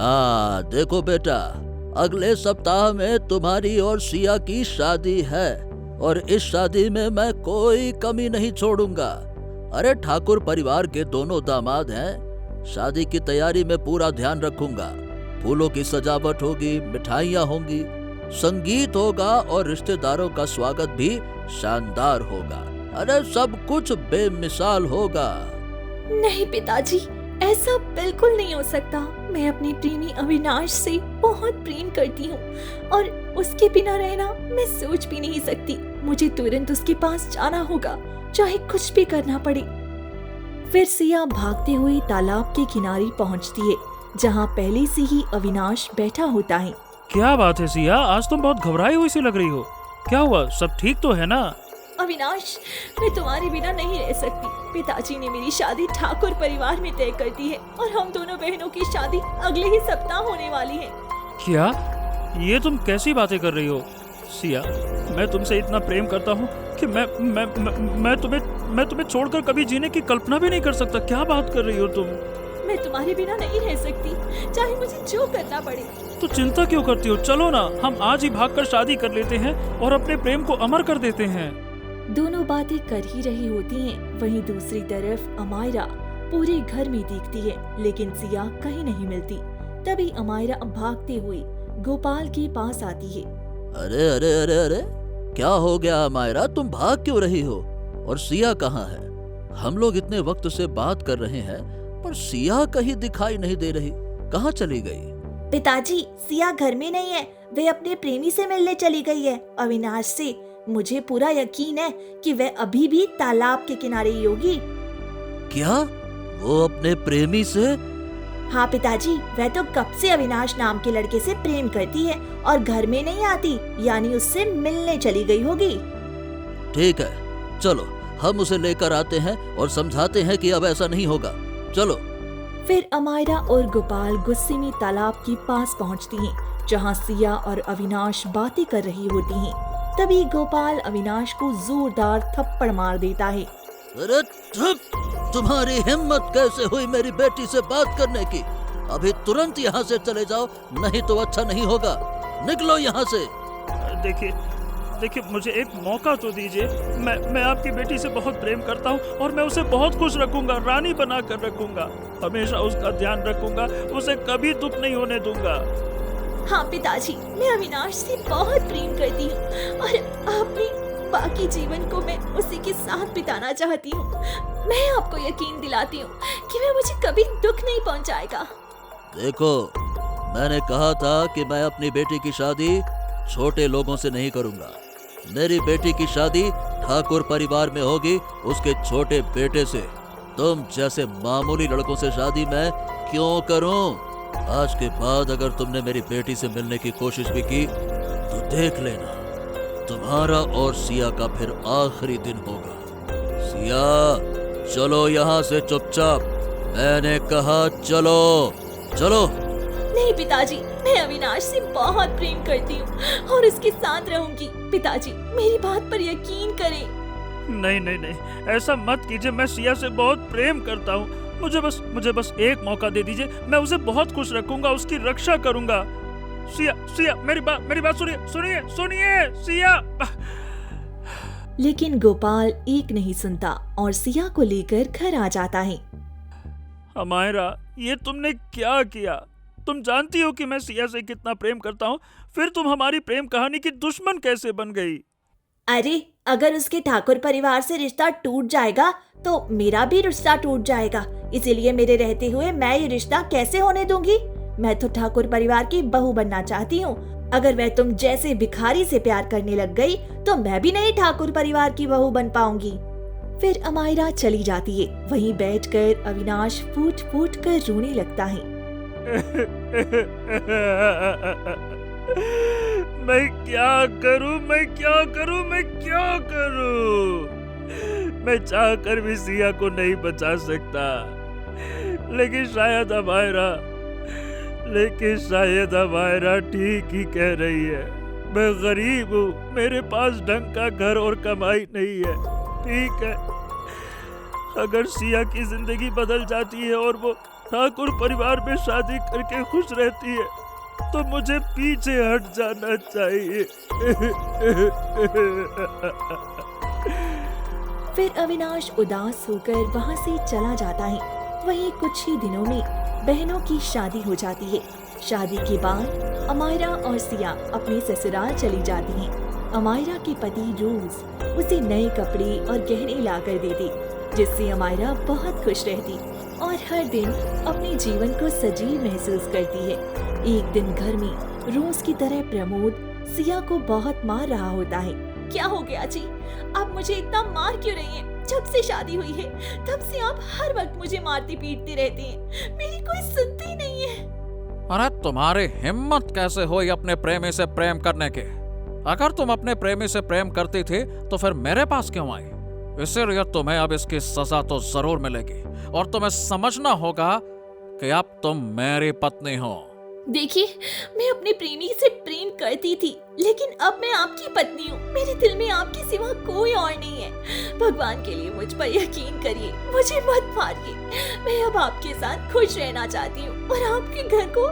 हाँ देखो बेटा, अगले सप्ताह में तुम्हारी और सिया की शादी है और इस शादी में मैं कोई कमी नहीं छोड़ूंगा। अरे ठाकुर परिवार के दोनों दामाद हैं, शादी की तैयारी में पूरा ध्यान रखूंगा। फूलों की सजावट होगी, मिठाइयाँ होंगी, संगीत होगा और रिश्तेदारों का स्वागत भी शानदार होगा। अरे सब कुछ बेमिसाल होगा। नहीं पिताजी, ऐसा बिल्कुल नहीं हो सकता। मैं अपने प्रेमी अविनाश से बहुत प्रेम करती हूँ और उसके बिना रहना मैं सोच भी नहीं सकती। मुझे तुरंत उसके पास जाना होगा, चाहे कुछ भी करना पड़े। फिर सिया भागते हुए तालाब के किनारे पहुँचती है, जहाँ पहले से ही अविनाश बैठा होता है। क्या बात है सिया, आज तुम बहुत घबराई हुई सी लग रही हो। क्या हुआ, सब ठीक तो है ना? अविनाश, मैं तुम्हारे बिना नहीं रह सकती। पिताजी ने मेरी शादी ठाकुर परिवार में तय कर दी है और हम दोनों बहनों की शादी अगले ही सप्ताह होने वाली है। क्या? ये तुम कैसी बातें कर रही हो सिया? मैं तुमसे इतना प्रेम करता हूँ कि मैं तुम्हें छोड़कर कभी जीने की कल्पना भी नहीं कर सकता। क्या बात कर रही हो तुम? मैं तुम्हारे बिना नहीं रह सकती, चाहे मुझे जो करना पड़े। तो चिंता क्यों करती हो? चलो ना, हम आज ही भागकर शादी कर लेते हैं और अपने प्रेम को अमर कर देते हैं। दोनों बातें कर ही रही होती हैं, वहीं दूसरी तरफ अमायरा पूरे घर में दिखती है, लेकिन सिया कहीं नहीं मिलती। तभी अमायरा भागते हुए गोपाल के पास आती है। अरे अरे अरे अरे, क्या हो गया अमायरा, तुम भाग क्यों रही हो? और सिया कहाँ है? हम लोग इतने वक्त से बात कर रहे हैं पर सिया कहीं दिखाई नहीं दे रही। कहाँ चली गई? पिताजी, सिया घर में नहीं है, वे अपने प्रेमी से मिलने चली गई है, अविनाश से। मुझे पूरा यकीन है कि वह अभी भी तालाब के किनारे ही होगी। क्या? वो अपने प्रेमी से? हाँ पिताजी, वह तो कब से अविनाश नाम के लड़के से प्रेम करती है और घर में नहीं आती, यानी उससे मिलने चली गई होगी। ठीक है, चलो हम उसे लेकर आते हैं और समझाते हैं कि अब ऐसा नहीं होगा। चलो। फिर अमायरा और गोपाल गुस्से में तालाब के पास पहुँचती हैं, जहाँ सिया और अविनाश बातें कर रही होती हैं। तभी गोपाल अविनाश को जोरदार थप्पड़ मार देता है। अरे चुप! तुम्हारी हिम्मत कैसे हुई मेरी बेटी से बात करने की? अभी तुरंत यहाँ से चले जाओ, नहीं तो अच्छा नहीं होगा। निकलो यहाँ से। देखिए मुझे एक मौका तो दीजिए। मैं आपकी बेटी से बहुत प्रेम करता हूँ और मैं उसे बहुत खुश रखूंगा, रानी बना कर रखूंगा, हमेशा उसका ध्यान रखूंगा, उसे कभी दुख नहीं होने दूंगा। हाँ पिताजी, मैं अविनाश से बहुत प्रेम करती हूँ और अपने बाकी जीवन को मैं उसी के साथ बिताना चाहती हूँ। मैं आपको यकीन दिलाती हूँ कि वह मुझे कभी दुख नहीं पहुँचाएगा। देखो, मैंने कहा था कि मैं अपनी बेटी की शादी छोटे लोगों से नहीं करूँगा। मेरी बेटी की शादी ठाकुर परिवार में होगी, उसके छोटे बेटे से। तुम जैसे मामूली लड़कों से शादी मैं क्यों करूं? आज के बाद अगर तुमने मेरी बेटी से मिलने की कोशिश भी की तो देख लेना, तुम्हारा और सिया का फिर आखिरी दिन होगा। सिया, चलो यहाँ से चुपचाप। मैंने कहा चलो चलो। नहीं पिताजी, मैं अविनाश से बहुत प्रेम करती हूँ और उसके साथ रहूंगी। पिताजी, मेरी बात पर यकीन करें। नहीं, ऐसा मत कीजिए। मैं सिया से बहुत प्रेम करता हूँ। मुझे बस एक मौका दे दीजिए। मैं उसे बहुत खुश रखूंगा, उसकी रक्षा करूंगा। सिया, मेरी बात सुनिए सिया। लेकिन गोपाल एक नहीं सुनता और सिया को लेकर घर आ जाता है। अमायरा, ये तुमने क्या किया? तुम जानती हो कि मैं सिया से कितना प्रेम करता हूँ, फिर तुम हमारी प्रेम कहानी की दुश्मन कैसे बन गई? अरे, अगर उसके ठाकुर परिवार से रिश्ता टूट जाएगा तो मेरा भी रिश्ता टूट जाएगा। इसीलिए मेरे रहते हुए मैं ये रिश्ता कैसे होने दूंगी? मैं तो ठाकुर परिवार की बहू बनना चाहती हूँ। अगर मैं तुम जैसे भिखारी से प्यार करने लग गई तो मैं भी नहीं ठाकुर परिवार की बहू बन पाऊंगी। फिर अमायरा चली जाती है। वहीं बैठकर अविनाश फूट फूट कर रोने लगता है। मैं क्या करूं? मैं चाहकर भी सिया को नहीं बचा सकता। लेकिन शायद अमायरा ठीक ही कह रही है। मैं गरीब हूँ, मेरे पास ढंग का घर और कमाई नहीं है। ठीक है, अगर सिया की जिंदगी बदल जाती है और वो ठाकुर परिवार में शादी करके खुश रहती है तो मुझे पीछे हट जाना चाहिए। फिर अविनाश उदास होकर वहाँ से चला जाता है। वहीं कुछ ही दिनों में बहनों की शादी हो जाती है। शादी के बाद अमायरा और सिया अपने ससुराल चली जाती हैं। अमायरा के पति रोज उसे नए कपड़े और गहने लाकर देते, जिससे अमायरा बहुत खुश रहती और हर दिन अपने जीवन को सजीव महसूस करती है। एक दिन घर में रोज की तरह प्रमोद सिया को बहुत मार रहा होता है। क्या हो गया जी? आप मुझे इतना मार क्यों रही हैं? जब से शादी हुई है तब से आप हर वक्त मुझे मारती पीटती रहती हैं। मेरी कोई सुनती नहीं है। अरे तुम्हारी हिम्मत कैसे हुई अपने प्रेमी से प्रेम करने के? अगर तुम अपने प्रेमी से प्रेम करती थी तो फिर मेरे पास क्यों आई? इसीलिए तुम्हें अब इसकी सजा तो जरूर मिलेगी और तुम्हें समझना होगा कि अब तुम मेरी पत्नी हो। देखिए, मैं अपने प्रेमी से प्रेम करती थी, लेकिन अब मैं आपकी पत्नी हूँ। मेरे दिल में आपके सिवा कोई और नहीं है। भगवान के लिए मुझ पर यकीन करिए, मुझे मत मारिए। मैं अब आपके साथ खुश रहना चाहती हूँ और आपके घर को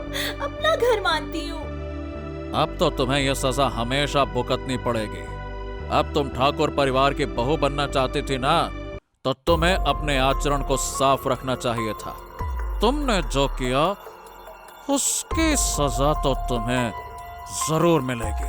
अपना घर मानती हूँ। अब तो तुम्हें यह सजा हमेशा भुगतनी पड़ेगी। अब तुम ठाकुर परिवार की बहू बनना चाहती थी ना, तो तुम्हें अपने आचरण को साफ रखना चाहिए था। तुमने जो किया उसकी सजा तो तुम्हें जरूर मिलेगी।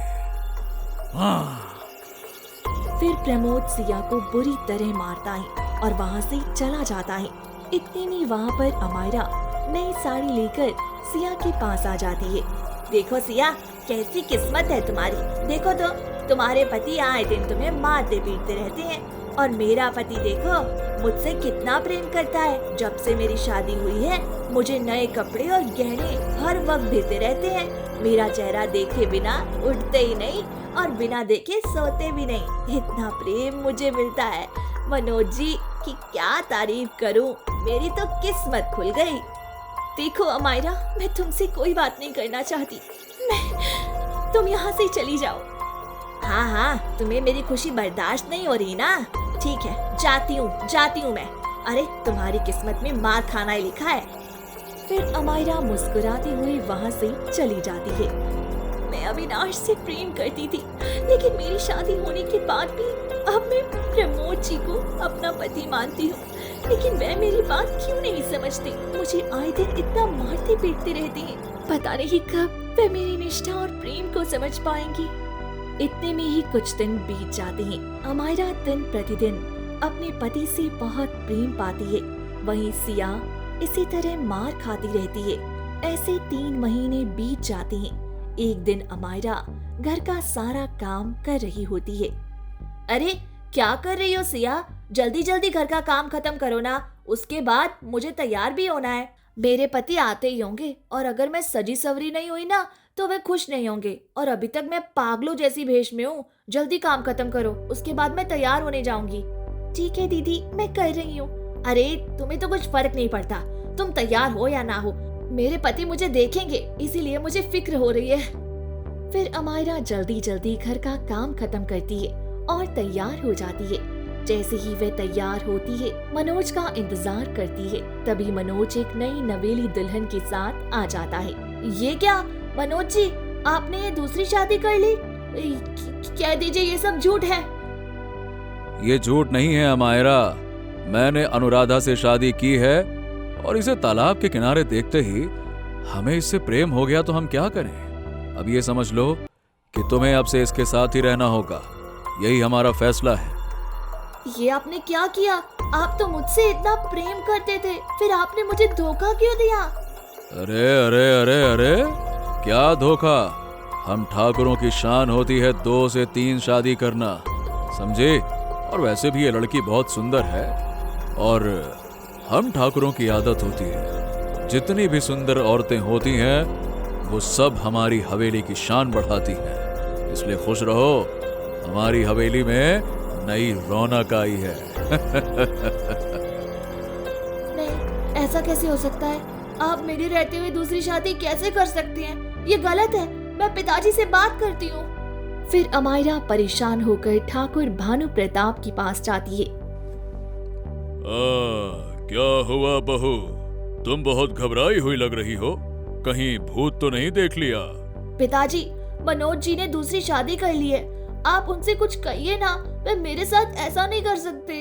फिर प्रमोद सिया को बुरी तरह मारता है और वहाँ से चला जाता है। इतने में वहाँ पर अमायरा नई साड़ी लेकर सिया के पास आ जाती है। देखो सिया, कैसी किस्मत है तुम्हारी। देखो तो, तुम्हारे पति आए दिन तुम्हें मारते पीटते रहते हैं और मेरा पति देखो मुझसे कितना प्रेम करता है। जब से मेरी शादी हुई है मुझे नए कपड़े और गहने हर वक्त देते रहते हैं। मेरा चेहरा देखे बिना उठते ही नहीं और बिना देखे सोते भी नहीं। इतना प्रेम मुझे मिलता है मनोज जी कि क्या तारीफ करूं। मेरी तो किस्मत खुल गई। देखो अमायरा, मैं तुमसे कोई बात नहीं करना चाहती। तुम यहाँ से चली जाओ। हाँ, तुम्हें मेरी खुशी बर्दाश्त नहीं हो रही ना? ठीक है, जाती हूँ मैं। अरे तुम्हारी किस्मत में मार खाना ही लिखा है। फिर अमायरा मुस्कुराती हुई वहाँ से चली जाती है। मैं अविनाश से प्रेम करती थी, लेकिन मेरी शादी होने के बाद भी अब मैं प्रमोद जी को अपना पति मानती हूँ। लेकिन वह मेरी बात क्यों नहीं समझते? मुझे आए दिन इतना मारते पीटते रहते हैं। पता नहीं कब वह मेरी निष्ठा और प्रेम को समझ पाएंगी। इतने में ही कुछ दिन बीत जाते हैं। अमायरा दिन प्रतिदिन अपने पति से बहुत प्रेम पाती है। वहीं सिया इसी तरह मार खाती रहती है। ऐसे 3 महीने बीत जाते हैं। एक दिन अमायरा घर का सारा काम कर रही होती है। अरे क्या कर रही हो सिया? जल्दी जल्दी घर का काम खत्म करो ना, उसके बाद मुझे तैयार भी होना है। मेरे पति आते ही होंगे और अगर मैं सजी सवरी नहीं हुई ना तो वे खुश नहीं होंगे। और अभी तक मैं पागलों जैसी भेष में हूँ। जल्दी काम खत्म करो, उसके बाद मैं तैयार होने जाऊंगी। ठीक है दीदी, मैं कर रही हूँ। अरे तुम्हें तो कुछ फर्क नहीं पड़ता, तुम तैयार हो या ना हो, मेरे पति मुझे देखेंगे, इसीलिए मुझे फिक्र हो रही है। फिर अमायरा जल्दी जल्दी घर का काम खत्म करती है और तैयार हो जाती है। जैसे ही वह तैयार होती है मनोज का इंतजार करती है। तभी मनोज एक नई नवेली दुल्हन के साथ आ जाता है। ये क्या मनोज जी, आपने ये दूसरी शादी कर ली? कह दीजिए ये सब झूठ है। ये झूठ नहीं है अमायरा, मैंने अनुराधा से शादी की है और इसे तालाब के किनारे देखते ही हमें इससे प्रेम हो गया तो हम क्या करें। अब ये समझ लो कि तुम्हें अब से इसके साथ ही रहना होगा, यही हमारा फैसला है। ये आपने क्या किया? आप तो मुझसे इतना प्रेम करते थे, फिर आपने मुझे धोखा क्यों दिया? अरे अरे अरे अरे, क्या धोखा? हम ठाकुरों की शान होती है 2 से 3 शादी करना, समझे? और वैसे भी ये लड़की बहुत सुंदर है और हम ठाकुरों की आदत होती है, जितनी भी सुंदर औरतें होती हैं वो सब हमारी हवेली की शान बढ़ाती हैं। इसलिए खुश रहो, हमारी हवेली में नई रौनक आई है। नहीं, ऐसा कैसे हो सकता है? आप मेरे रहते हुए दूसरी शादी कैसे कर सकते हैं? ये गलत है, मैं पिताजी से बात करती हूँ। फिर अमायरा परेशान होकर ठाकुर भानु प्रताप के पास जाती है। क्या हुआ बहू, तुम बहुत घबराई हुई लग रही हो, कहीं भूत तो नहीं देख लिया? पिताजी, मनोज जी ने दूसरी शादी कर ली है। आप उनसे कुछ कहिए ना, वे मेरे साथ ऐसा नहीं कर सकते।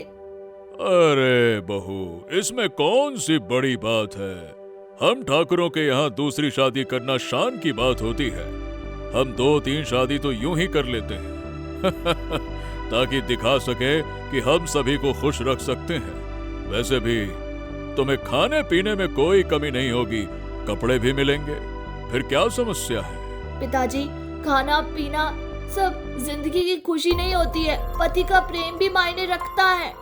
अरे बहू, इसमें कौन सी बड़ी बात है? हम ठाकुरों के यहाँ दूसरी शादी करना शान की बात होती है। हम 2-3 शादी तो यूं ही कर लेते हैं ताकि दिखा सके कि हम सभी को खुश रख सकते हैं। वैसे भी तुम्हें खाने पीने में कोई कमी नहीं होगी, कपड़े भी मिलेंगे, फिर क्या समस्या है? पिताजी, खाना पीना सब जिंदगी की खुशी नहीं होती है, पति का प्रेम भी मायने रखता है।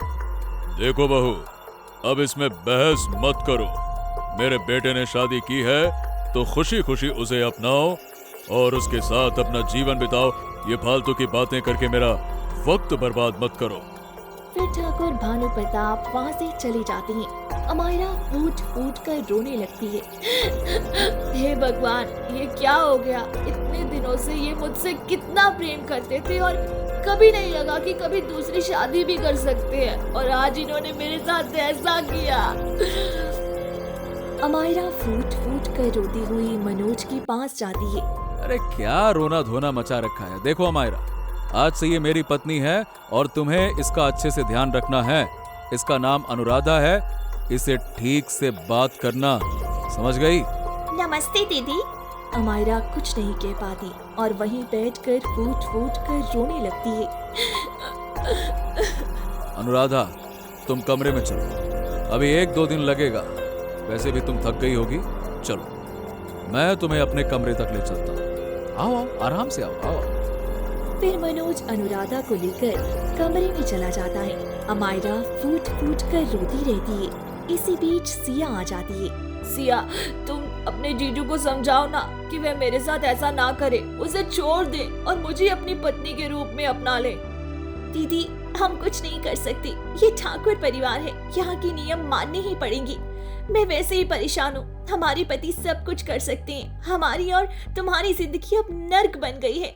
देखो बहू, अब इसमें बहस मत करो। मेरे बेटे ने शादी की है तो खुशी खुशी उसे अपनाओ और उसके साथ अपना जीवन बिताओ। ये फालतू की बातें करके मेरा वक्त बर्बाद मत करो। फिर ठाकुर भानु प्रताप वहाँ से चली जाती हैं। अमायरा फूट फूट कर रोने लगती है। हे भगवान, ये क्या हो गया? इतने दिनों से ये मुझसे कितना प्रेम करते थे और कभी नहीं लगा कि कभी दूसरी शादी भी कर सकते हैं, और आज इन्होंने मेरे साथ ऐसा किया। अमायरा फूट फूट कर रोती हुई मनोज के पास जाती है। अरे क्या रोना धोना मचा रखा है? देखो अमायरा, आज से ये मेरी पत्नी है और तुम्हें इसका अच्छे से ध्यान रखना है। इसका नाम अनुराधा है, इसे ठीक से बात करना, समझ गई? नमस्ते दीदी। अमायरा कुछ नहीं कह पाती और वहीं बैठकर फूट फूट कर रोने लगती है। अनुराधा, तुम कमरे में चलो, अभी 1-2 दिन लगेगा। वैसे भी तुम थक गई होगी, चलो मैं तुम्हें अपने कमरे तक ले चलता हूँ। आओ आओ, आराम से आओ आओ। फिर मनोज अनुराधा को लेकर कमरे में चला जाता है। अमायरा फूट फूट कर रोती रहती है। इसी बीच सिया आ जाती है। सिया, तुम अपने जीजू को समझाओ ना कि वह मेरे साथ ऐसा ना करे, उसे छोड़ दे और मुझे अपनी पत्नी के रूप में अपना ले। दीदी, हम कुछ नहीं कर सकती, ये ठाकुर परिवार है, यहाँ की नियम मानने ही पड़ेंगी। मैं वैसे ही परेशान हूँ, हमारे पति सब कुछ कर सकते हैं, हमारी और तुम्हारी जिंदगी अब नर्क बन गई है।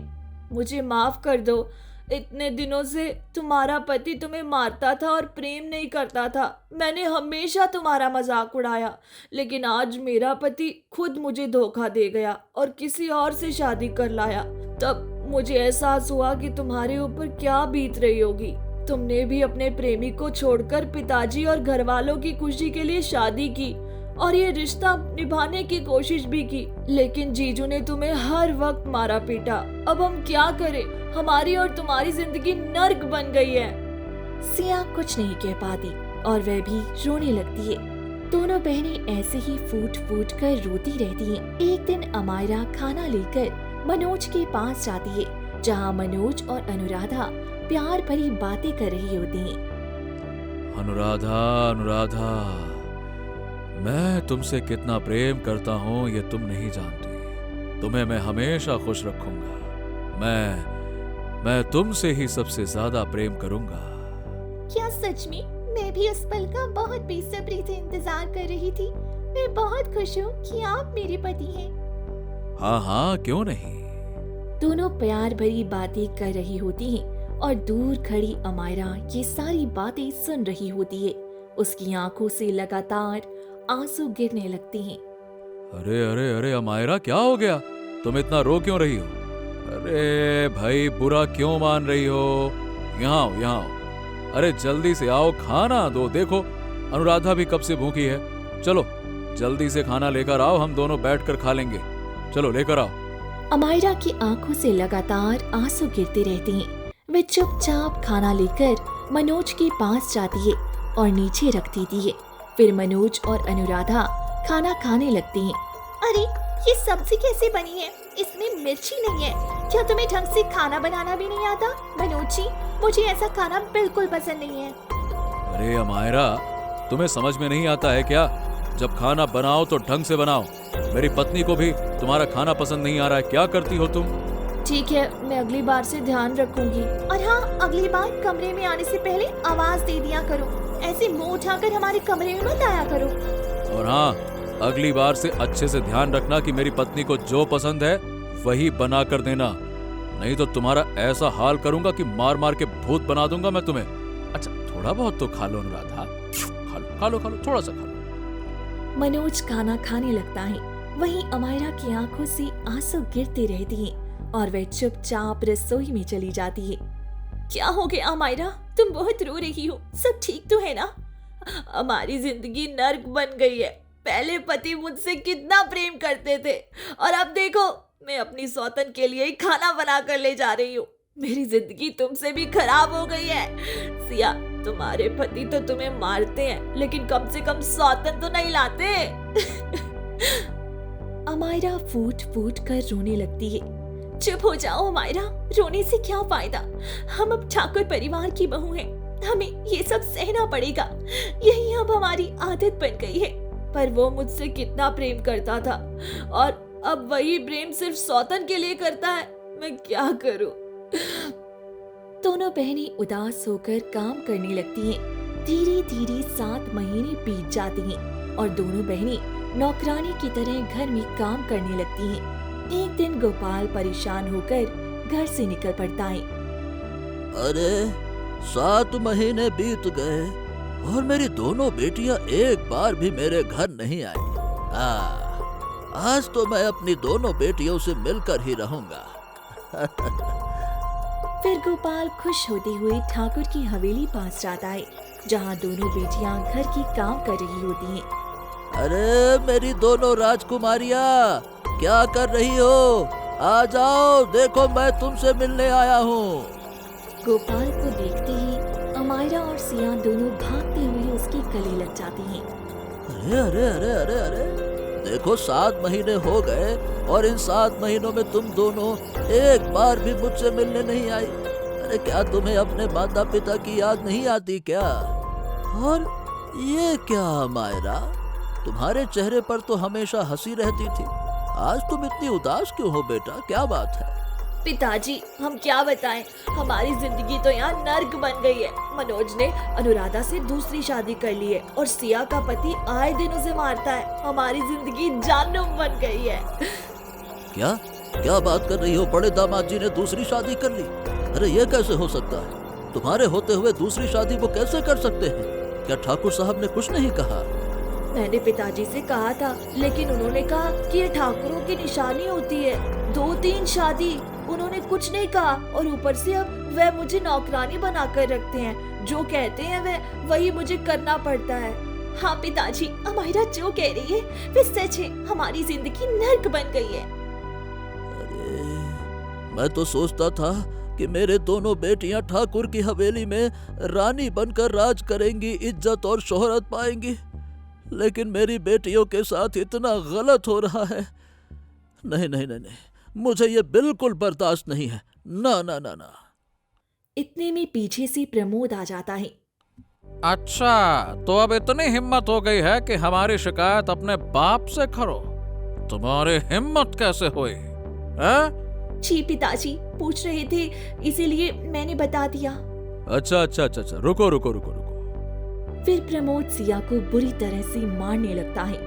मुझे माफ कर दो, इतने दिनों से तुम्हारा पति तुम्हें मारता था और प्रेम नहीं करता था। मैंने हमेशा तुम्हारा मजाक उड़ाया, लेकिन आज मेरा पति खुद मुझे धोखा दे गया और किसी और से शादी कर लाया। तब मुझे एहसास हुआ कि तुम्हारे ऊपर क्या बीत रही होगी। तुमने भी अपने प्रेमी को छोड़कर पिताजी और घर वालों की खुशी के लिए शादी की और ये रिश्ता निभाने की कोशिश भी की, लेकिन जीजू ने तुम्हें हर वक्त मारा पीटा। अब हम क्या करें? हमारी और तुम्हारी जिंदगी नर्क बन गई है। सिया कुछ नहीं कह पाती और वह भी रोने लगती है। दोनों बहनें ऐसे ही फूट फूट कर रोती रहती हैं। एक दिन अमायरा खाना लेकर मनोज के पास जाती है, जहाँ मनोज और अनुराधा प्यार भरी बातें कर रही होती हैं। अनुराधा, अनुराधा, मैं तुमसे कितना प्रेम करता हूँ ये तुम नहीं जानती। तुम्हें मैं हमेशा खुश रखूंगा। मैं तुमसे ही सबसे ज्यादा प्रेम करूंगा। क्या सच में? मैं भी उस पल का बहुत बेसब्री से इंतजार कर रही थी। मैं बहुत खुश हूँ कि आप मेरे पति हैं। हाँ हाँ, क्यों नहीं। दोनों प्यार भरी बातें कर रही होती हैं और दूर खड़ी अमायरा ये सारी बातें सुन रही होती है। उसकी आंखों से लगातार आंसू गिरने लगती हैं। अरे अरे अरे अमायरा, क्या हो गया? तुम इतना रो क्यों रही हो? अरे भाई, बुरा क्यों मान रही हो? यहाँ आओ, यहाँ आओ। अरे जल्दी से आओ, खाना दो। देखो अनुराधा भी कब से भूखी है। चलो जल्दी से खाना लेकर आओ, हम दोनों बैठकर खा लेंगे। चलो लेकर आओ। अमायरा की आंखों से लगातार आंसू गिरते रहते हैं। वे चुपचाप खाना लेकर मनोज के पास जाती है और नीचे रख देती है। फिर मनोज और अनुराधा खाना खाने लगती हैं। अरे ये सब्जी कैसे बनी है? इसमें मिर्ची नहीं है। क्या तुम्हें ढंग से खाना बनाना भी नहीं आता? मनोज जी, मुझे ऐसा खाना बिल्कुल पसंद नहीं है। अरे अमायरा, तुम्हें समझ में नहीं आता है क्या? जब खाना बनाओ तो ढंग से बनाओ। मेरी पत्नी को भी तुम्हारा खाना पसंद नहीं आ रहा है, क्या करती हो तुम? ठीक है, मैं अगली बार से ध्यान रखूंगी। और हाँ, अगली बार कमरे में आने से पहले आवाज दे दिया करो। ऐसे मुंह उठाकर हमारे कमरे में मत आया करो। और हाँ, अगली बार से अच्छे से ध्यान रखना कि मेरी पत्नी को जो पसंद है वही बना कर देना, नहीं तो तुम्हारा ऐसा हाल करूंगा कि मार मार के भूत बना दूंगा मैं तुम्हें। अच्छा थोड़ा बहुत तो खा लो अनुराधा, खा लो थोड़ा सा खा लो। मनोज खाना खाने लगता है। वहीं अमायरा की आंखों से आंसू गिरते रहते हैं और वह चुपचाप रसोई में चली जाती है। क्या हो गया अमायरा, तुम बहुत रो रही हो, सब ठीक तो है ना? हमारी जिंदगी नर्क बन गई है। पहले पति मुझसे कितना प्रेम करते थे और अब देखो मैं अपनी सौतन के लिए खाना बना कर ले जा रही हूँ। मेरी जिंदगी तुमसे भी खराब हो गई है। सिया, तुम्हारे पति तो तुम्हें मारते हैं लेकिन कम से कम सौतन तो नहीं लाते। अमायरा फूट फूट कर रोने लगती है। चुप हो जाओ अमायरा, रोने से क्या फायदा? हम अब ठाकुर परिवार की बहू हैं, हमें ये सब सहना पड़ेगा। यही अब हमारी आदत बन गई है। पर वो मुझसे कितना प्रेम करता था और अब वही प्रेम सिर्फ सौतन के लिए करता है। मैं क्या करूं? दोनों बहनें उदास होकर काम करने लगती हैं। धीरे धीरे 7 महीने बीत जाते हैं और दोनों बहनें नौकरानी की तरह घर में काम करने लगती हैं। एक दिन गोपाल परेशान होकर घर से निकल पड़ता है। अरे 7 महीने बीत गए और मेरी दोनों बेटियां एक बार भी मेरे घर नहीं आई। आज तो मैं अपनी दोनों बेटियों से मिलकर ही रहूंगा। फिर गोपाल खुश होते हुए ठाकुर की हवेली पास जाता है, जहाँ दोनों बेटियां घर की काम कर रही होती हैं। अरे मेरी दोनों राजकुमारियां, क्या कर रही हो? आ जाओ, देखो मैं तुमसे मिलने आया हूँ। गोपाल को देखते ही अमायरा और सिया दोनों भागते हुए उसके गले लग जाती हैं। अरे अरे अरे अरे अरे, देखो 7 महीने हो गए और इन 7 महीनों में तुम दोनों एक बार भी मुझसे मिलने नहीं आई। अरे क्या तुम्हें अपने माता पिता की याद नहीं आती क्या? और ये क्या अमायरा, तुम्हारे चेहरे पर तो हमेशा हंसी रहती थी, आज तुम इतनी उदास क्यों हो बेटा? क्या बात है? पिताजी, हम क्या बताएं, हमारी जिंदगी तो यहाँ नर्क बन गई है। मनोज ने अनुराधा से दूसरी शादी कर ली है और सिया का पति आए दिन उसे मारता है। हमारी जिंदगी जहन्नुम बन गई है। क्या क्या बात कर रही हो? बड़े दामाद जी ने दूसरी शादी कर ली? अरे ये कैसे हो सकता है? तुम्हारे होते हुए दूसरी शादी वो कैसे कर सकते हैं? क्या ठाकुर साहब ने कुछ नहीं कहा? मैंने पिताजी से कहा था, लेकिन उन्होंने कहा कि ये ठाकुरों की निशानी होती है। 2-3 शादी, उन्होंने कुछ नहीं कहा और ऊपर से अब वह मुझे नौकरानी बनाकर रखते हैं। जो कहते हैं वही मुझे करना पड़ता है। हाँ पिताजी, अमायरा जो कह रही है वे सच है। हमारी जिंदगी नर्क बन गई है। अरे मैं तो सोचता था कि मेरे दोनों बेटियां ठाकुर की हवेली में रानी बनकर राज करेंगी, इज्जत और शोहरत पाएंगी, लेकिन मेरी बेटियों के साथ इतना गलत हो रहा है। नहीं नहीं नहीं नहीं, मुझे ये बिल्कुल बर्दाश्त नहीं है। ना ना ना ना। इतने में पीछे से प्रमोद आ जाता है। अच्छा, तो अब इतनी हिम्मत हो गई है कि हमारी शिकायत अपने बाप से करो? तुम्हारी हिम्मत कैसे हुई? जी पिताजी पूछ रहे थे, इसीलिए मैंने बता दिया। अच्छा अच्छा अच्छा अच्छा, रुको रुको रुको रुको। फिर प्रमोद सिया को बुरी तरह से मारने लगता है।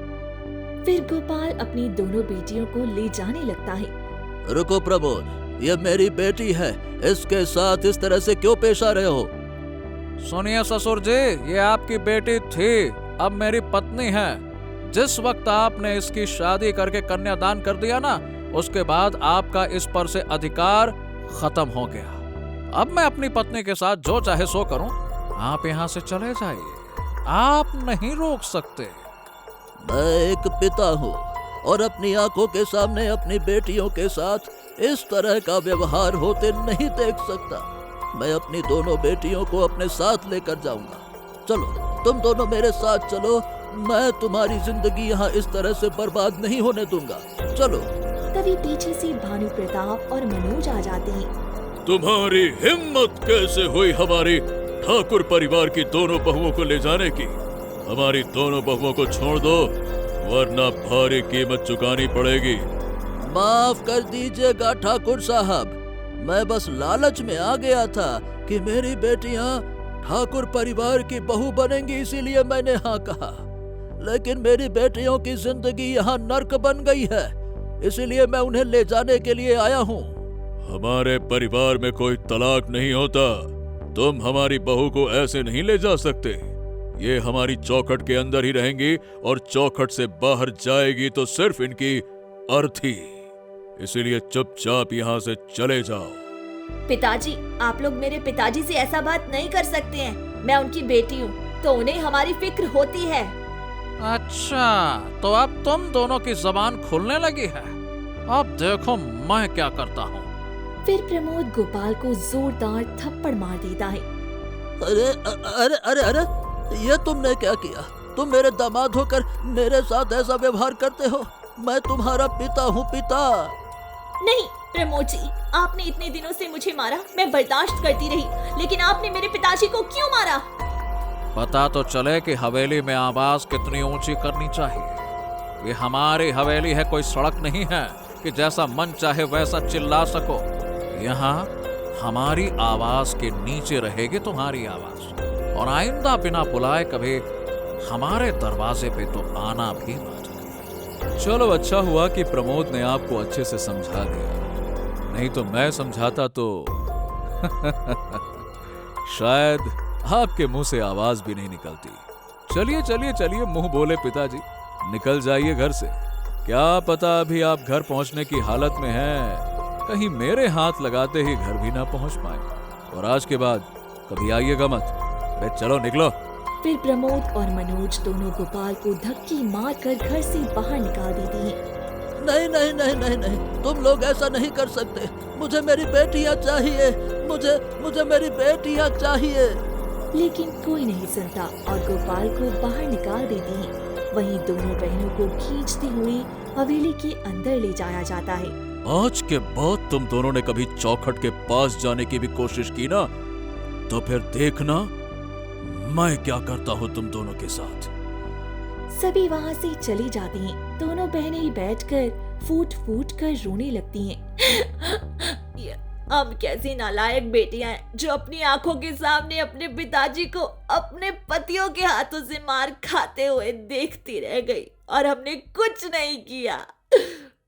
फिर गोपाल अपनी दोनों बेटियों को ले जाने लगता है। रुको प्रमोद, ये मेरी बेटी है, इसके साथ इस तरह से क्यों पेश आ रहे हो? सुनिए ससुर जी, ये आपकी बेटी थी, अब मेरी पत्नी है। जिस वक्त आपने इसकी शादी करके कन्यादान कर दिया ना, उसके बाद आपका इस पर से अधिकार खत्म हो गया। अब मैं अपनी पत्नी के साथ जो चाहे सो करूं। आप यहाँ से चले जाइए, आप नहीं रोक सकते। मैं एक पिता हूँ और अपनी आंखों के सामने अपनी बेटियों के साथ इस तरह का व्यवहार होते नहीं देख सकता। मैं अपनी दोनों बेटियों को अपने साथ लेकर जाऊंगा। चलो तुम दोनों मेरे साथ चलो, मैं तुम्हारी जिंदगी यहाँ इस तरह से बर्बाद नहीं होने दूंगा। चलो। तभी पीछे से भानु प्रताप और मनोज आ जाते हैं। तुम्हारी हिम्मत कैसे हुई हमारी ठाकुर परिवार की दोनों बहुओं को ले जाने की? हमारी दोनों बहुओं को छोड़ दो, वरना भारी कीमत चुकानी पड़ेगी। माफ कर दीजिएगा ठाकुर साहब, मैं बस लालच में आ गया था कि मेरी बेटियां ठाकुर परिवार की बहू बनेंगी, इसीलिए मैंने हाँ कहा। लेकिन मेरी बेटियों की जिंदगी यहाँ नर्क बन गई है, इसीलिए मैं उन्हें ले जाने के लिए आया हूँ। हमारे परिवार में कोई तलाक नहीं होता, तुम हमारी बहू को ऐसे नहीं ले जा सकते। ये हमारी चौखट के अंदर ही रहेंगी और चौखट से बाहर जाएगी तो सिर्फ इनकी अर्थी। इसीलिए चुपचाप यहाँ से चले जाओ। पिताजी, आप लोग मेरे पिताजी से ऐसा बात नहीं कर सकते हैं। मैं उनकी बेटी हूँ, तो उन्हें हमारी फिक्र होती है। अच्छा, तो अब तुम दोनों की जबान खुलने लगी है। अब देखो मैं क्या करता हूँ। फिर प्रमोद गोपाल को जोरदार थप्पड़ मार देता है। अरे अरे अरे अरे, ये तुमने क्या किया? तुम मेरे दामाद होकर मेरे साथ ऐसा व्यवहार करते हो? मैं तुम्हारा पिता हूँ, पिता। नहीं प्रमोद जी, आपने इतने दिनों से मुझे मारा, मैं बर्दाश्त करती रही, लेकिन आपने मेरे पिताजी को क्यों मारा? पता तो चले कि हवेली में आवाज कितनी ऊंची करनी चाहिए। ये हमारी हवेली है, कोई सड़क नहीं है कि जैसा मन चाहे वैसा चिल्ला सको। यहाँ हमारी आवाज के नीचे रहेगी तुम्हारी आवाज, और आइंदा बिना बुलाए कभी हमारे दरवाजे पे तो आना भी मत। चलो, अच्छा हुआ कि प्रमोद ने आपको अच्छे से समझा दिया, नहीं तो मैं समझाता तो शायद आपके मुंह से आवाज भी नहीं निकलती। चलिए चलिए चलिए, मुंह बोले पिताजी, निकल जाइए घर से। क्या पता अभी आप घर पहुंचने की हालत में हैं, कहीं मेरे हाथ लगाते ही घर भी ना पहुंच पाए। और आज के बाद कभी आइएगा मत। अरे चलो निकलो। फिर प्रमोद और मनोज दोनों गोपाल को धक्की मारकर घर से बाहर निकाल देते हैं। नहीं नहीं नहीं नहीं नहीं, तुम लोग ऐसा नहीं कर सकते। मुझे मेरी बेटियां चाहिए, मुझे मेरी बेटियां चाहिए। लेकिन कोई नहीं सुनता और गोपाल को बाहर निकाल देते हैं। वहीं दोनों बहनों को खींचती हुई हवेली के अंदर ले जाया जाता है। आज के बाद तुम दोनों ने कभी चौखट के पास जाने की भी कोशिश की ना, तो फिर देखना मैं क्या करता हूँ तुम दोनों के साथ। सभी वहाँ से चली जाती हैं। दोनों बहनें बैठकर फूट फूट कर रोने लगती हैं। हम कैसी नालायक बेटियां हैं जो अपनी आंखों के सामने अपने पिताजी को अपने पतियों के हाथों से मार खाते हुए देखती रह गई और हमने कुछ नहीं किया।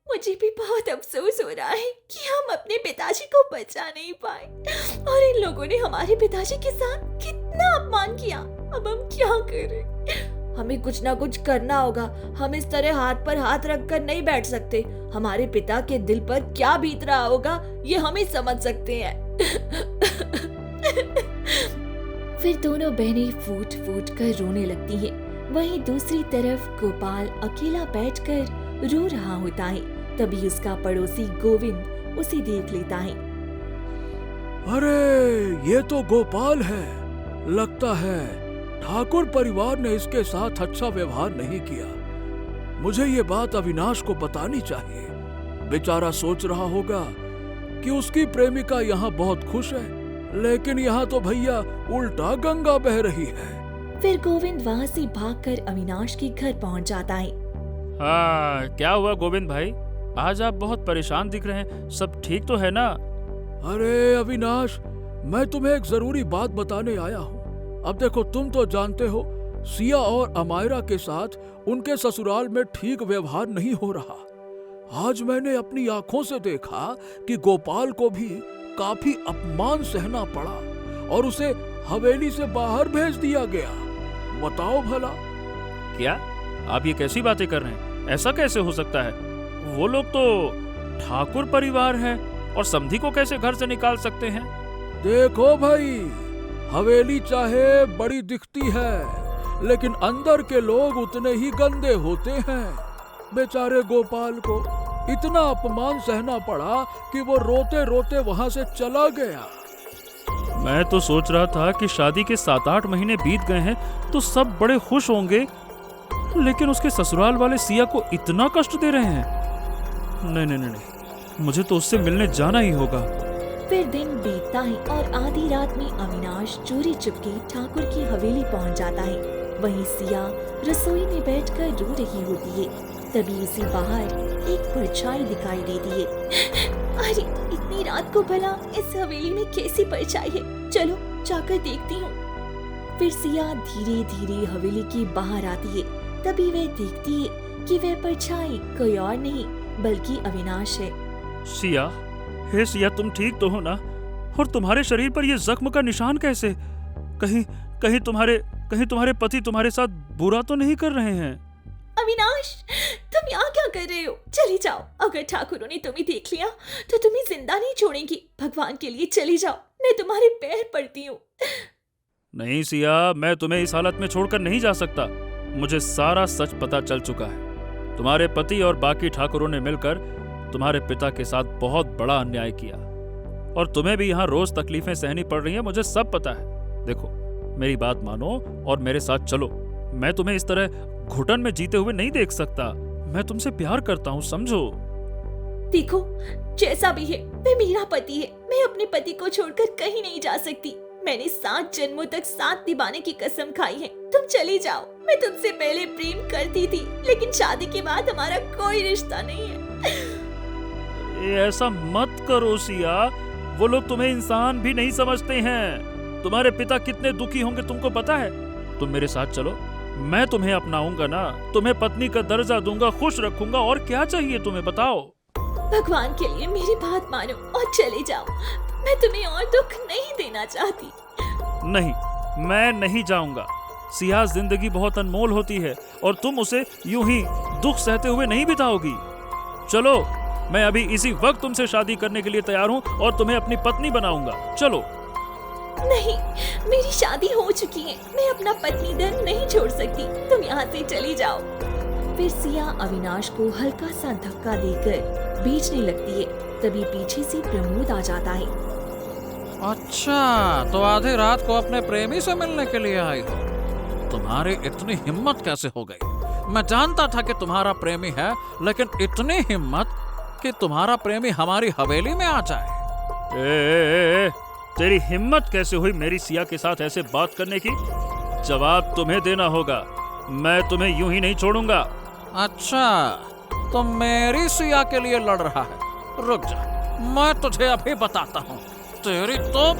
मुझे भी बहुत अफसोस हो रहा है कि हम अपने पिताजी को बचा नहीं पाए और इन लोगों ने हमारे पिताजी के साथ कितना अपमान किया। अब हम क्या करें? हमें कुछ ना कुछ करना होगा। हम इस तरह हाथ पर हाथ रखकर नहीं बैठ सकते। हमारे पिता के दिल पर क्या बीत रहा होगा ये हम ही समझ सकते हैं। फिर दोनों बहनें फूट फूट कर रोने लगती हैं। वहीं दूसरी तरफ गोपाल अकेला बैठकर रो रहा होता है। तभी उसका पड़ोसी गोविंद उसे देख लेता है। अरे ये तो गोपाल है, लगता है ठाकुर परिवार ने इसके साथ अच्छा व्यवहार नहीं किया। मुझे ये बात अविनाश को बतानी चाहिए। बेचारा सोच रहा होगा कि उसकी प्रेमिका यहाँ बहुत खुश है, लेकिन यहाँ तो भैया उल्टा गंगा बह रही है। फिर गोविंद वहाँ से भागकर अविनाश के घर पहुँच जाता है। हाँ, क्या हुआ गोविंद भाई? आज आप बहुत परेशान दिख रहे हैं। सब ठीक तो है ना? अरे अविनाश, मैं तुम्हें एक जरूरी बात बताने आया हूँ। अब देखो, तुम तो जानते हो सिया और अमायरा के साथ उनके ससुराल में ठीक व्यवहार नहीं हो रहा। आज मैंने अपनी आंखों से देखा कि गोपाल को भी काफी अपमान सहना पड़ा और उसे हवेली से बाहर भेज दिया गया। बताओ भला। क्या आप ये कैसी बातें कर रहे हैं? ऐसा कैसे हो सकता है? वो लोग तो ठाकुर परिवार है और समधी को कैसे घर से निकाल सकते हैं? देखो भाई, हवेली चाहे बड़ी दिखती है, लेकिन अंदर के लोग उतने ही गंदे होते हैं। बेचारे गोपाल को इतना अपमान सहना पड़ा कि वो रोते रोते वहां से चला गया। मैं तो सोच रहा था कि शादी के 7-8 महीने बीत गए हैं तो सब बड़े खुश होंगे, लेकिन उसके ससुराल वाले सिया को इतना कष्ट दे रहे हैं। नहीं नहीं नहीं, मुझे तो उससे मिलने जाना ही होगा। फिर दिन बीतता है और आधी रात में अविनाश चोरी चुपके ठाकुर की हवेली पहुंच जाता है। वहीं सिया रसोई में बैठकर रो रही होती है। तभी उसे बाहर एक परछाई दिखाई देती है। अरे इतनी रात को भला इस हवेली में कैसी परछाई है? चलो जाकर देखती हूँ। फिर सिया धीरे धीरे हवेली के बाहर आती है। तभी वह देखती है कि वह परछाई कोई और नहीं बल्कि अविनाश है। सिया, हे सिया, तुम ठीक तो हो ना? और तुम्हारे शरीर पर ये जख्म का निशान कैसे? कहीं तुम्हारे कहीं तुम्हारे पति तुम्हारे साथ बुरा तो नहीं कर रहे हैं? अविनाश, तुम यहाँ क्या कर रहे हो? चली जाओ। अगर ठाकुरों ने तुम्हें देख लिया तो तुम्हें जिंदा नहीं छोड़ेंगी। भगवान के लिए चली जाओ, मैं तुम्हारे पैर पड़ती हूँ। नहीं सिया, मैं तुम्हें इस हालत में छोड़कर नहीं जा सकता। मुझे सारा सच पता चल चुका है। तुम्हारे पति और बाकी ठाकुरों ने मिलकर तुम्हारे पिता के साथ बहुत बड़ा अन्याय किया और तुम्हें भी यहाँ रोज तकलीफें सहनी पड़ रही हैं, मुझे सब पता है। देखो, मेरी बात मानो और मेरे साथ चलो। मैं तुम्हें इस तरह घुटन में जीते हुए नहीं देख सकता। मैं तुमसे प्यार करता हूँ, समझो। देखो, जैसा भी है वह मेरा पति है। मैं अपने पति को छोड़कर कहीं नहीं जा सकती। मैंने 7 जन्मों तक साथ निभाने की कसम खाई है। तुम चली जाओ। मैं तुमसे पहले प्रेम करती थी, लेकिन शादी के बाद हमारा कोई रिश्ता नहीं है। ऐसा मत करो सिया, वो लोग तुम्हें इंसान भी नहीं समझते हैं। तुम्हारे पिता कितने दुखी होंगे तुमको पता है? तुम मेरे साथ चलो, मैं तुम्हें अपनाऊंगा ना, तुम्हें पत्नी का दर्जा दूंगा, खुश रखूंगा। और क्या चाहिए तुम्हें, बताओ। भगवान के लिए मेरी बात मानो और चले जाओ। मैं तुम्हें और दुख नहीं देना चाहती। नहीं, मैं नहीं जाऊंगा। सिया, जिंदगी बहुत अनमोल होती है और तुम उसे यूं ही दुख सहते हुए नहीं बिताओगी। चलो, मैं अभी इसी वक्त तुमसे शादी करने के लिए तैयार हूँ और तुम्हें अपनी पत्नी बनाऊंगा। चलो। नहीं, मेरी शादी हो चुकी है। मैं अपना पत्नी धन नहीं छोड़ सकती। तुम यहाँ से चली जाओ। फिर सिया अविनाश को हल्का सा धक्का देकर बेचने लगती है। तभी पीछे से प्रमोद आ जाता है। अच्छा, तो आधी रात को अपने प्रेमी से मिलने के लिए आई हो? तुम्हारी इतनी हिम्मत कैसे हो गई? मैं जानता था कि तुम्हारा प्रेमी है, लेकिन इतनी हिम्मत कि तुम्हारा प्रेमी हमारी हवेली में आ जाए। ए, तेरी हिम्मत कैसे हुई मेरी सिया के साथ ऐसे बात करने की? जवाब तुम्हें देना होगा। मैं तुम्हें यूं ही नहीं छोड़ूंगा। अच्छा, तो मेरी सिया के लिए लड़ रहा है? रुक जा, मैं तुझे अभी बताता हूँ। तेरी तो।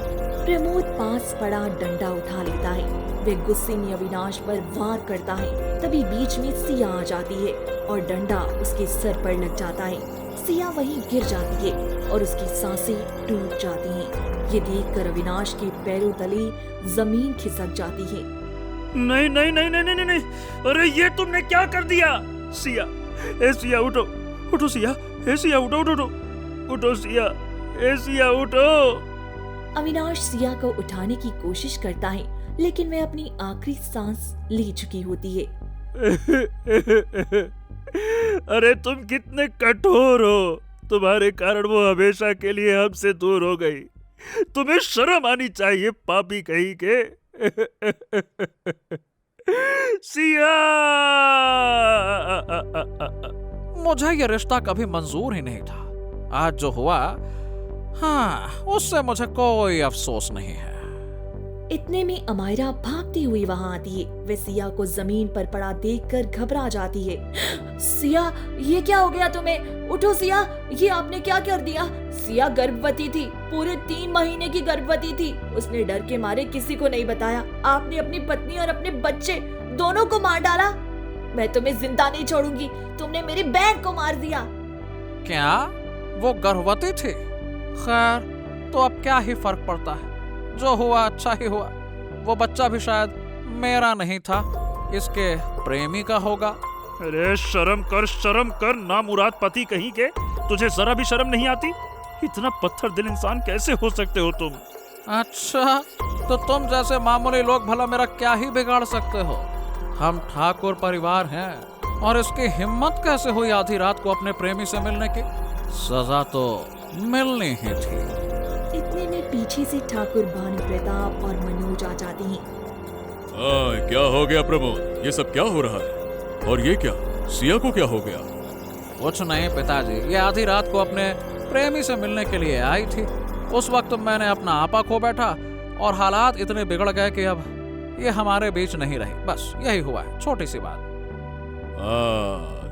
प्रमोद पास पड़ा डंडा उठा लेता है। वे गुस्से में अविनाश पर वार करता है। तभी बीच में सिया आ जाती है और डंडा उसके सर पर लग जाता है। सिया वहीं गिर जाती है और उसकी सांसें टूट जाती हैं। ये देखकर अविनाश के पैरों तले जमीन खिसक जाती है। नहीं नहीं नहीं नहीं नहीं नहीं, अरे ये तुमने क्या कर दिया? सिया, ए सिया उठो, उठो सिया, ए सिया उठो उठो उठो, उठो सिया, ए सिया उठो। अविनाश सिया को उठाने की कोशिश करता है, लेकिन वह अपनी आखिरी सांस ले चुकी होती है। अरे तुम कितने कठोर हो। तुम्हारे कारण वो हमेशा के लिए हमसे दूर हो गई। तुम्हें शर्म आनी चाहिए, पापी कहीं के। सिया, मुझे ये रिश्ता कभी मंजूर ही नहीं था। आज जो हुआ, हाँ, उससे मुझे कोई अफसोस नहीं है। इतने में अमायरा भागती हुई वहां आती है। वे सिया को जमीन पर पड़ा देखकर घबरा जाती है। सिया, ये क्या हो गया तुम्हें? उठो सिया, ये आपने क्या कर दिया? सिया गर्भवती थी, पूरे 3 महीने की गर्भवती थी। उसने डर के मारे किसी को नहीं बताया। आपने अपनी पत्नी और अपने बच्चे दोनों को मार डाला। मैं तुम्हें जिंदा नहीं छोड़ूंगी। तुमने मेरी बहन को मार दिया। क्या वो गर्भवती थी? खैर, तो अब क्या ही फर्क पड़ता है। जो हुआ अच्छा ही हुआ। वो बच्चा भी शायद मेरा नहीं था, इसके प्रेमी का होगा। अरे शर्म कर, नामुराद पति कहीं के। तुझे जरा भी शर्म नहीं आती? इतना पत्थर दिल इंसान कैसे हो सकते हो तुम? अच्छा, तो तुम जैसे मामूली लोग भला मेरा क्या ही बिगाड़ सकते हो? हम ठाकुर परिवार हैं और इसकी हिम्मत कैसे हुई आधी रात को अपने प्रेमी से मिलने की? सजा तो मिलनी ही थी। इतने में पीछे से ठाकुर भानु प्रताप और मनोज आ जाते हैं। क्या हो गया प्रमोद? ये सब क्या हो रहा है? और ये क्या, सिया को क्या हो गया? कुछ नहीं पिताजी, ये आधी रात को अपने प्रेमी से मिलने के लिए आई थी। उस वक्त मैंने अपना आपा खो बैठा और हालात इतने बिगड़ गए कि अब ये हमारे बीच नहीं रही। बस यही हुआ है, छोटी सी बात।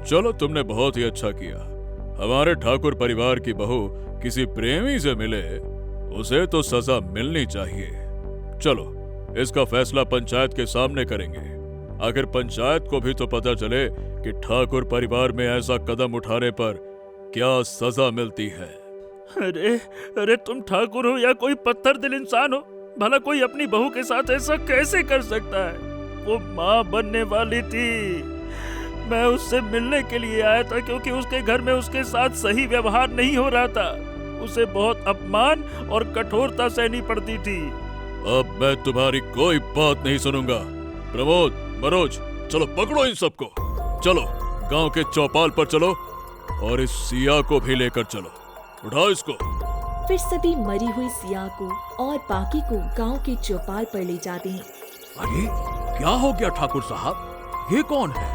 चलो, तुमने बहुत ही अच्छा किया। हमारे ठाकुर परिवार की बहू किसी प्रेमी से मिले, उसे तो सजा मिलनी चाहिए। चलो, इसका फैसला पंचायत के सामने करेंगे। आखिर पंचायत को भी तो पता चले कि ठाकुर परिवार में ऐसा कदम उठाने पर क्या सजा मिलती है। अरे तुम ठाकुर हो या कोई पत्थर दिल इंसान हो? भला कोई अपनी बहू के साथ ऐसा कैसे कर सकता है? वो माँ बनने वाली थी। मैं उससे मिलने के लिए आया था क्योंकि उसके घर में उसके साथ सही व्यवहार नहीं हो रहा था। उसे बहुत अपमान और कठोरता सहनी पड़ती थी। अब मैं तुम्हारी कोई बात नहीं सुनूंगा। प्रमोद, मनोज, चलो पकड़ो इन सबको। चलो गांव के चौपाल पर चलो और इस सिया को भी लेकर चलो। उठाओ इसको। फिर सभी मरी हुई सिया को और बाकी को गांव के चौपाल पर ले जाते हैं। अरे क्या हो गया ठाकुर साहब, ये कौन है?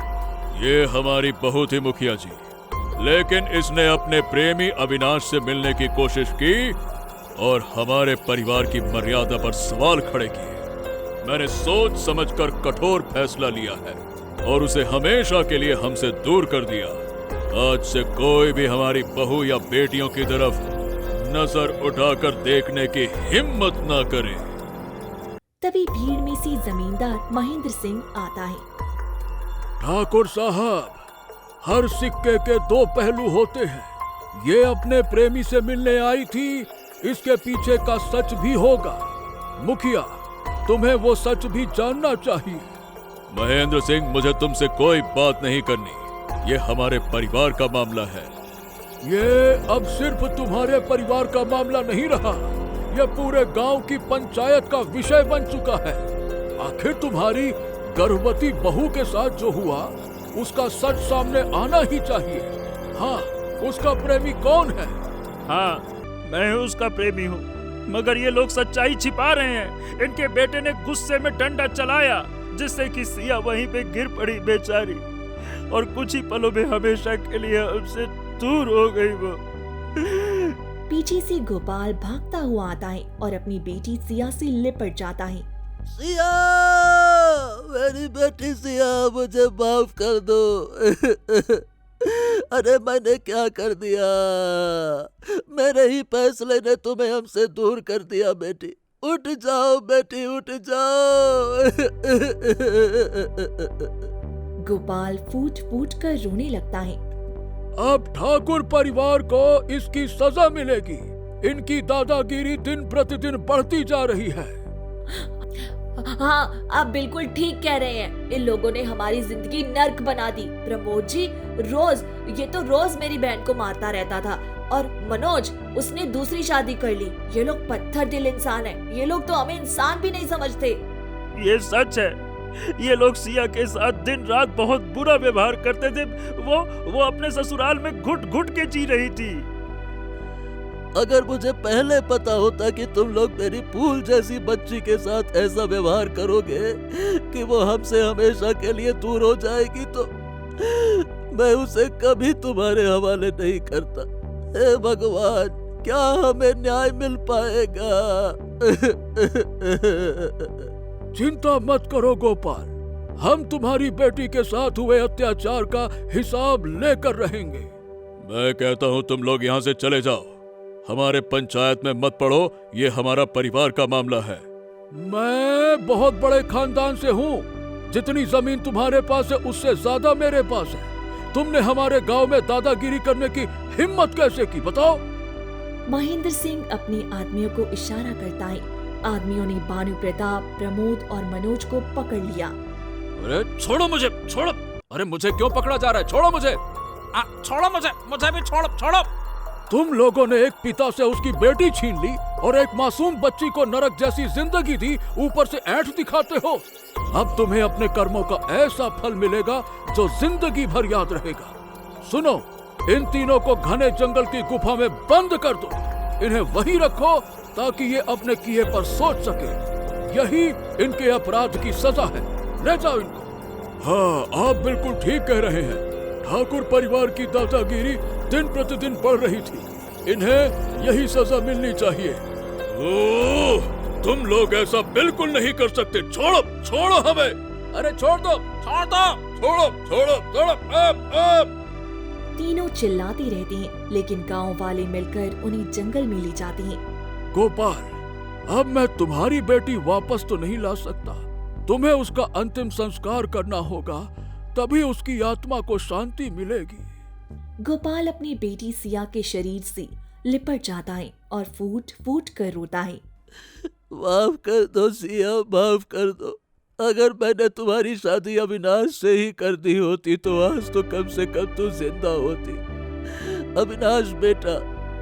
ये हमारी बहू थी मुखिया जी, लेकिन इसने अपने प्रेमी अविनाश से मिलने की कोशिश की और हमारे परिवार की मर्यादा पर सवाल खड़े किए। मैंने सोच समझकर कठोर फैसला लिया है और उसे हमेशा के लिए हमसे दूर कर दिया। आज से कोई भी हमारी बहू या बेटियों की तरफ नजर उठाकर देखने की हिम्मत ना करे। तभी भीड़ में से जमींदार महेंद्र सिंह आता है। ठाकुर साहब, हर सिक्के के दो पहलू होते हैं। ये अपने प्रेमी से मिलने आई थी, इसके पीछे का सच भी होगा। मुखिया, तुम्हें वो सच भी जानना चाहिए। महेंद्र सिंह, मुझे तुमसे कोई बात नहीं करनी। ये हमारे परिवार का मामला है। ये अब सिर्फ तुम्हारे परिवार का मामला नहीं रहा, यह पूरे गांव की पंचायत का विषय बन चुका है। आखिर तुम्हारी गर्भवती बहू के साथ जो हुआ उसका सच सामने आना ही चाहिए। हाँ, उसका प्रेमी कौन है? हाँ, मैं उसका प्रेमी हूँ, मगर ये लोग सच्चाई छिपा रहे हैं। इनके बेटे ने गुस्से में डंडा चलाया जिससे कि सिया वहीं पे गिर पड़ी बेचारी, और कुछ ही पलों में हमेशा के लिए हमसे दूर हो गई वो। पीछे से गोपाल भागता हुआ आता है और अपनी बेटी सिया से लिपट जाता है। सिया, मेरी बेटी सिया, मुझे माफ कर दो। अरे मैंने क्या कर दिया? मेरे ही फैसले ने तुम्हें हमसे दूर कर दिया। बेटी उठ जाओ, बेटी उठ जाओ। गोपाल फूट फूट कर रोने लगता है। अब ठाकुर परिवार को इसकी सजा मिलेगी। इनकी दादागिरी दिन प्रतिदिन बढ़ती जा रही है। हाँ, आप बिल्कुल ठीक कह रहे हैं। इन लोगों ने हमारी जिंदगी नर्क बना दी। प्रमोद जी ये तो रोज मेरी बहन को मारता रहता था, और मनोज, उसने दूसरी शादी कर ली। ये लोग पत्थर दिल इंसान हैं। ये लोग तो हमें इंसान भी नहीं समझते। ये सच है, ये लोग सिया के साथ दिन रात बहुत बुरा व्यवहार करते थे। वो अपने ससुराल में घुट घुट के जी रही थी। अगर मुझे पहले पता होता कि तुम लोग मेरी फूल जैसी बच्ची के साथ ऐसा व्यवहार करोगे कि वो हमसे हमेशा के लिए दूर हो जाएगी, तो मैं उसे कभी तुम्हारे हवाले नहीं करता। हे भगवान, क्या हमें न्याय मिल पाएगा? चिंता मत करो गोपाल, हम तुम्हारी बेटी के साथ हुए अत्याचार का हिसाब लेकर रहेंगे। मैं कहता हूँ तुम लोग यहाँ से चले जाओ। हमारे पंचायत में मत पड़ो, ये हमारा परिवार का मामला है। मैं बहुत बड़े खानदान से हूँ। जितनी जमीन तुम्हारे पास है उससे ज्यादा मेरे पास है। तुमने हमारे गांव में दादागिरी करने की हिम्मत कैसे की, बताओ? महेंद्र सिंह अपने आदमियों को इशारा करता है। आदमियों ने भानु प्रताप, प्रमोद और मनोज को पकड़ लिया। अरे छोड़ो मुझे, छोड़ो। अरे मुझे क्यों पकड़ा जा रहा है? छोड़ो मुझे, छोड़ो मुझे भी छोड़ो। तुम लोगों ने एक पिता से उसकी बेटी छीन ली और एक मासूम बच्ची को नरक जैसी जिंदगी दी, ऊपर से ऐंठ दिखाते हो। अब तुम्हें अपने कर्मों का ऐसा फल मिलेगा जो जिंदगी भर याद रहेगा। सुनो, इन तीनों को घने जंगल की गुफा में बंद कर दो। इन्हें वहीं रखो ताकि ये अपने किए पर सोच सके। यही इनके अपराध की सजा है। ले जाओ इनको। हाँ, आप बिल्कुल ठीक कह रहे हैं। ठाकुर परिवार की दादागिरी दिन प्रतिदिन बढ़ रही थी। इन्हें यही सजा मिलनी चाहिए। ओह, तुम लोग ऐसा बिल्कुल नहीं कर सकते। छोड़ो हमें। अरे छोड़ दो। छोड़ो। अब। तीनों चिल्लाते रहते हैं, लेकिन गांव वाले मिलकर उन्हें जंगल में ले जाते हैं। गोपाल, अब मैं तुम्हारी बेटी वापस तो नहीं ला सकता। तुम्हें उसका अंतिम संस्कार करना होगा, तभी उसकी आत्मा को शांति मिलेगी। गोपाल अपनी बेटी सिया के शरीर से लिपट जाता है और फूट फूट कर रोता है। माफ कर दो सिया, माफ कर दो। अगर मैंने तुम्हारी शादी अविनाश से ही कर दी होती तो आज तो कम से कम तू जिंदा होती। अविनाश बेटा,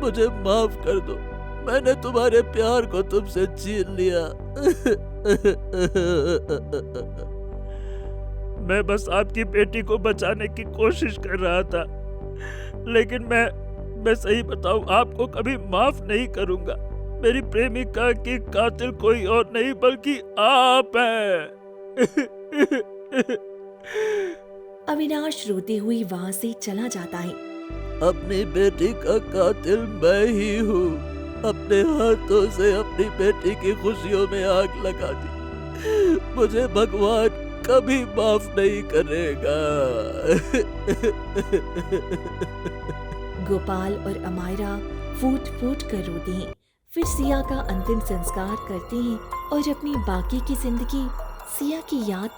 मुझे माफ कर दो, मैंने तुम्हारे प्यार को तुमसे छीन लिया। मैं बस आपकी बेटी को बचाने की कोशिश कर रहा था, लेकिन मैं सही बताऊं, आपको कभी माफ नहीं करूंगा। मेरी प्रेमिका की कातिल कोई और नहीं बल्कि आप हैं। अविनाश रोती हुई वहां से चला जाता है। अपनी बेटी का कातिल मैं ही हूँ। अपने हाथों से अपनी बेटी की खुशियों में आग लगा दी। मुझे भगवान कभी माफ नहीं करेगा। गोपाल और अमायरा फूट फूट कर रोती हैं। फिर सिया का अंतिम संस्कार करते हैं और अपनी बाकी की जिंदगी सिया की याद